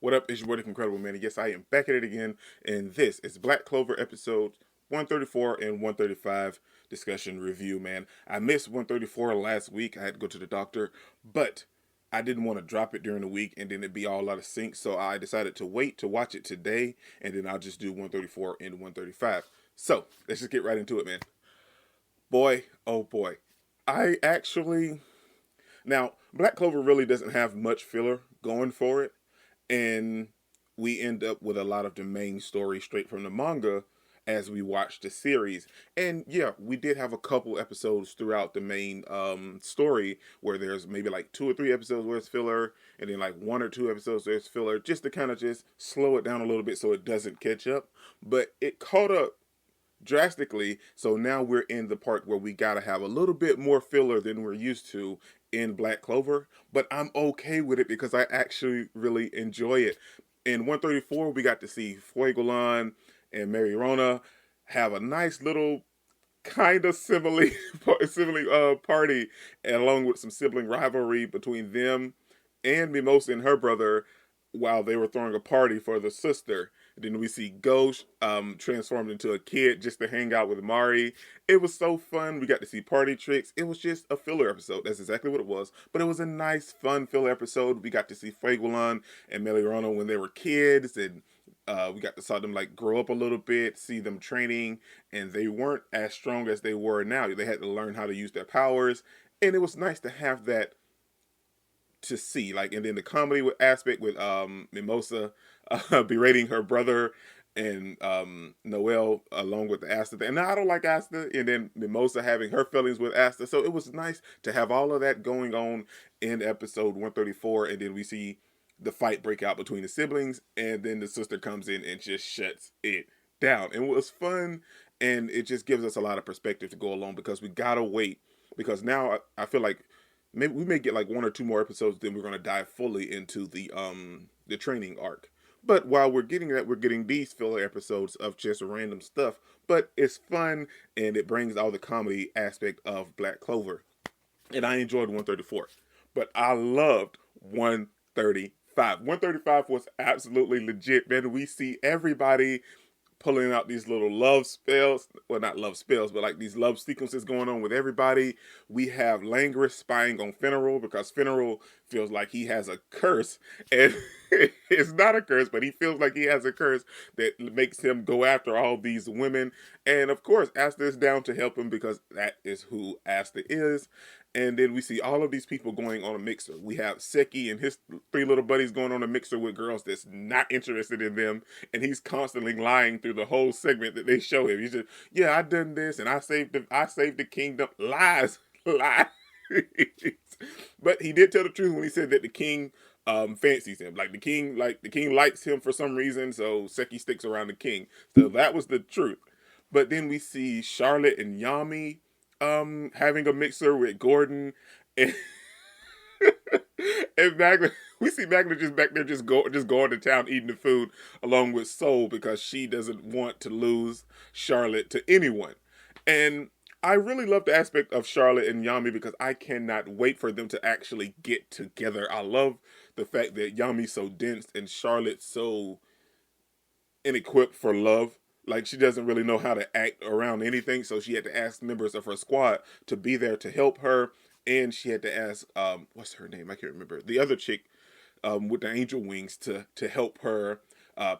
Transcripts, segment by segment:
What up? It's your boy, the Incredible Man. And yes, I am back at it again, and this is Black Clover episode 134 and 135 discussion review. Man, I missed 134 last week. I had to go to the doctor, but I didn't want to drop it during the week and then it'd be all out of sync. So I decided to wait to watch it today, and then I'll just do 134 and 135. So let's just get right into it, man. Boy, oh boy, I actually now Black Clover really doesn't have much filler going for it, and we end up with a lot of the main story straight from the manga as we watch the series. And yeah, we did have a couple episodes throughout the main story where there's maybe like 2 or 3 episodes where it's filler, and then like 1 or 2 episodes where it's filler, just to kind of just slow it down a little bit so it doesn't catch up. But it caught up drastically, so now we're in the part where we gotta have a little bit more filler than we're used to in Black Clover, but I'm okay with it because I actually really enjoy it. In 134, we got to see Fuegolan and Mary Rona have a nice little kind of sibling party, and along with some sibling rivalry between them and Mimosa and her brother while they were throwing a party for the sister. Then we see Ghost transformed into a kid just to hang out with Mari. It was so fun. We got to see party tricks. It was just a filler episode. That's exactly what it was. But it was a nice, fun filler episode. We got to see Fuegolan and Meliorano when they were kids, and we got to saw them like grow up a little bit, see them training, and they weren't as strong as they were now. They had to learn how to use their powers, and it was nice to have that to see. Like, and then the comedy aspect with Mimosa berating her brother, and Noel along with the Asta thing. And I don't like Asta, and then Mimosa having her feelings with Asta. So it was nice to have all of that going on in episode 134, and then we see the fight break out between the siblings, and then the sister comes in and just shuts it down. And it was fun, and it just gives us a lot of perspective to go along, because we gotta wait, because now I feel like maybe we may get like 1 or 2 more episodes, then we're gonna dive fully into the training arc. But while we're getting that, we're getting these filler episodes of just random stuff. But it's fun, and it brings all the comedy aspect of Black Clover. And I enjoyed 134. But I loved 135. 135 was absolutely legit, man. We see everybody pulling out these little love spells. Well, not love spells, but like these love sequences going on with everybody. We have Langris spying on Finneral because Finneral feels like he has a curse. And it's not a curse, but he feels like he has a curse that makes him go after all these women. And of course, Asta is down to help him because that is who Asta is. And then we see all of these people going on a mixer. We have Seki and his 3 little buddies going on a mixer with girls that's not interested in them, and he's constantly lying through the whole segment that they show him. He's just, yeah, I done this, and I saved the kingdom. Lies, lies. But he did tell the truth when he said that the king fancies him. Like the king likes him for some reason, so Seki sticks around the king. So that was the truth. But then we see Charlotte and Yami having a mixer with Gordon, and, and Magna. We see Magna just back there just going to town eating the food along with Soul because she doesn't want to lose Charlotte to anyone. And I really love the aspect of Charlotte and Yami because I cannot wait for them to actually get together. I love the fact that Yami's so dense and Charlotte's so inequipped for love. Like, she doesn't really know how to act around anything, so she had to ask members of her squad to be there to help her, and she had to ask what's her name? I can't remember. The other chick with the angel wings to help her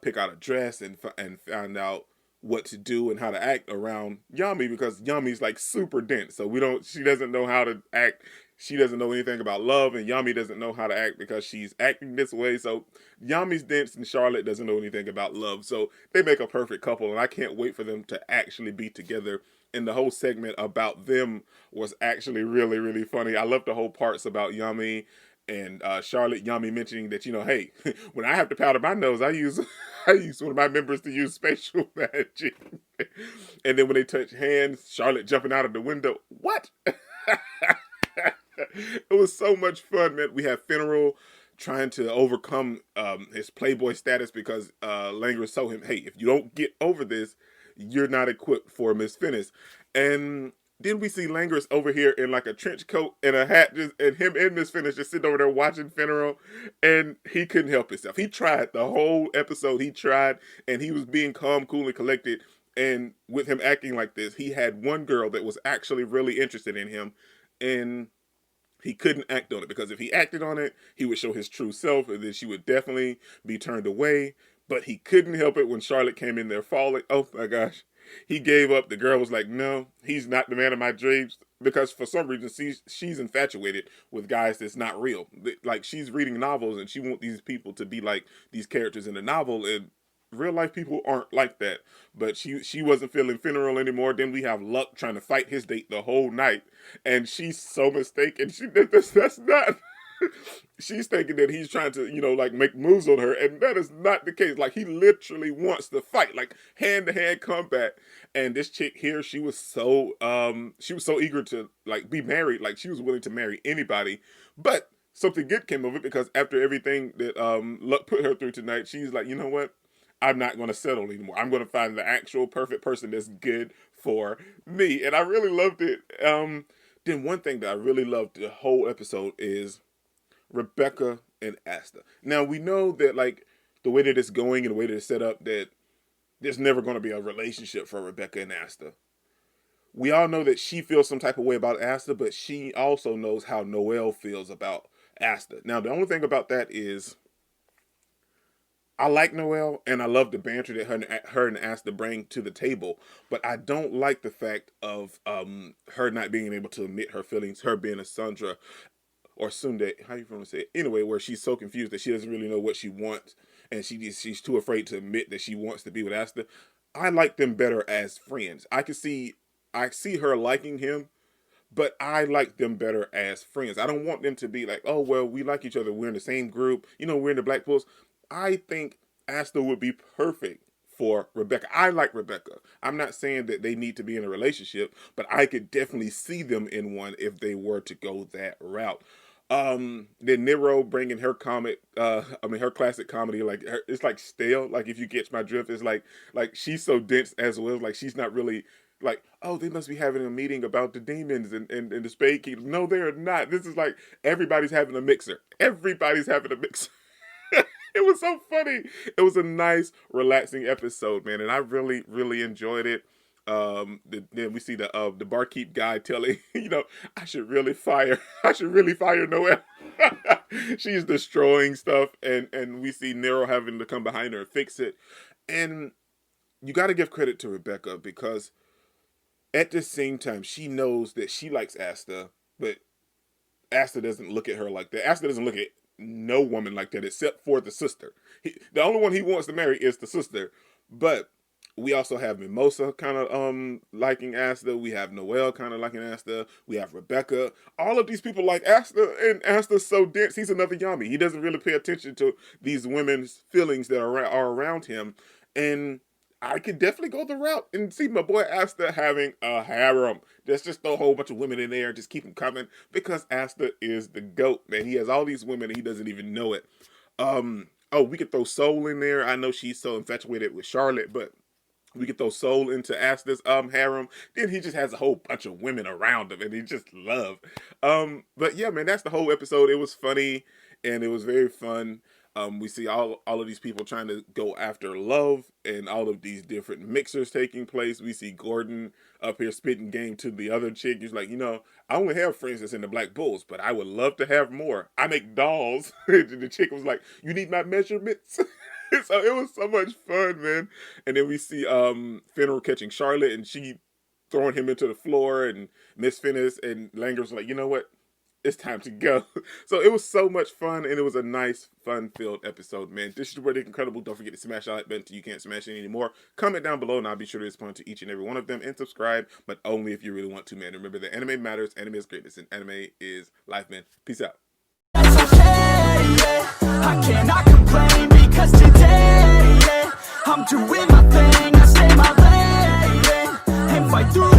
pick out a dress and find out what to do and how to act around Yami, because Yami's like super dense. So she doesn't know how to act. She doesn't know anything about love, and Yami doesn't know how to act because she's acting this way. So Yami's dense and Charlotte doesn't know anything about love. So they make a perfect couple, and I can't wait for them to actually be together. And the whole segment about them was actually really, really funny. I love the whole parts about Yami and Charlotte. Yami mentioning that, hey, when I have to powder my nose, I use I use one of my members to use spatial magic. And then when they touch hands, Charlotte jumping out of the window. What? It was so much fun, man. We have Finneral trying to overcome his playboy status because Langris told him, hey, if you don't get over this, you're not equipped for Miss Finnis. And Then we see Langris over here in like a trench coat and a hat, just, and him and Miss Finnish just sitting over there watching Funeral, and he couldn't help himself. He tried the whole episode. He tried, and he was being calm, cool, and collected. And with him acting like this, he had one girl that was actually really interested in him, and he couldn't act on it, because if he acted on it, he would show his true self, and then she would definitely be turned away. But he couldn't help it when Charlotte came in there falling. Oh my gosh. He gave up. The girl was like, no, he's not the man of my dreams. Because for some reason, she's infatuated with guys that's not real. Like, she's reading novels, and she wants these people to be like these characters in the novel, and real life people aren't like that. But she wasn't feeling Funeral anymore. Then we have Luck trying to fight his date the whole night, and she's so mistaken. That's not... She's thinking that he's trying to, like, make moves on her, and that is not the case. Like, he literally wants to fight, like, hand-to-hand combat. And this chick here, she was so eager to, like, be married. Like, she was willing to marry anybody. But something good came of it, because after everything that Luck put her through tonight, she's like, you know what? I'm not going to settle anymore. I'm going to find the actual perfect person that's good for me. And I really loved it. Then one thing that I really loved the whole episode is Rebecca and Asta. Now, we know that, like, the way that it's going and the way that it's set up, that there's never going to be a relationship for Rebecca and Asta. We all know that she feels some type of way about Asta, but she also knows how Noelle feels about Asta. Now, the only thing about that is, I like Noelle, and I love the banter that her and Asta bring to the table, but I don't like the fact of her not being able to admit her feelings, her being a Sandra, or Sunday, how you want to say it? Anyway, where she's so confused that she doesn't really know what she wants, and she's too afraid to admit that she wants to be with Asta. I like them better as friends. I see her liking him, but I like them better as friends. I don't want them to be like, oh, well, we like each other. We're in the same group. We're in the Black Bulls. I think Asta would be perfect for Rebecca. I like Rebecca. I'm not saying that they need to be in a relationship, but I could definitely see them in one if they were to go that route. Then Nero bringing her her classic comedy, like, it's like stale. Like, if you catch my drift, it's like she's so dense as well. Like, she's not really like, oh, they must be having a meeting about the demons and the Spade Kingdom. No, they're not. This is like, everybody's having a mixer. Everybody's having a mixer. It was so funny. It was a nice, relaxing episode, man, and I really, really enjoyed it. Then we see the barkeep guy telling, I should really fire Noelle. She's destroying stuff, and we see Nero having to come behind her and fix it. And you got to give credit to Rebecca, because at the same time, she knows that she likes Asta, but Asta doesn't look at her like that. Asta doesn't look at no woman like that except for the sister. The only one he wants to marry is the sister. But we also have Mimosa kind of liking Asta. We have Noelle kind of liking Asta. We have Rebecca. All of these people like Asta, and Asta's so dense. He's another Yami. He doesn't really pay attention to these women's feelings that are around him. And I could definitely go the route and see my boy Asta having a harem. There's just a whole bunch of women in there. Just keep them coming, because Asta is the GOAT, man. He has all these women and he doesn't even know it. Oh, we could throw Soul in there. I know she's so infatuated with Charlotte, but we could throw Soul into Asta's harem. Then he just has a whole bunch of women around him, and he just love. But yeah, man, that's the whole episode. It was funny, and it was very fun. We see all of these people trying to go after love, and all of these different mixers taking place. We see Gordon up here spitting game to the other chick. He's like, I only have friends that's in the Black Bulls, but I would love to have more. I make dolls. The chick was like, you need my measurements? So it was so much fun, man. And then we see Fenrir catching Charlotte, and she throwing him into the floor, and Miss Finnis and Langer's like, you know what? It's time to go. So it was so much fun, and it was a nice, fun-filled episode, man. This is your Dick Incredible. Don't forget to smash that like button until you can't smash it anymore. Comment down below, and I'll be sure to respond to each and every one of them, and subscribe, but only if you really want to, man. Remember that anime matters, anime is greatness, and anime is life, man. Peace out. I cannot complain, because today, I'm doing my thing. I stay my lane and fight through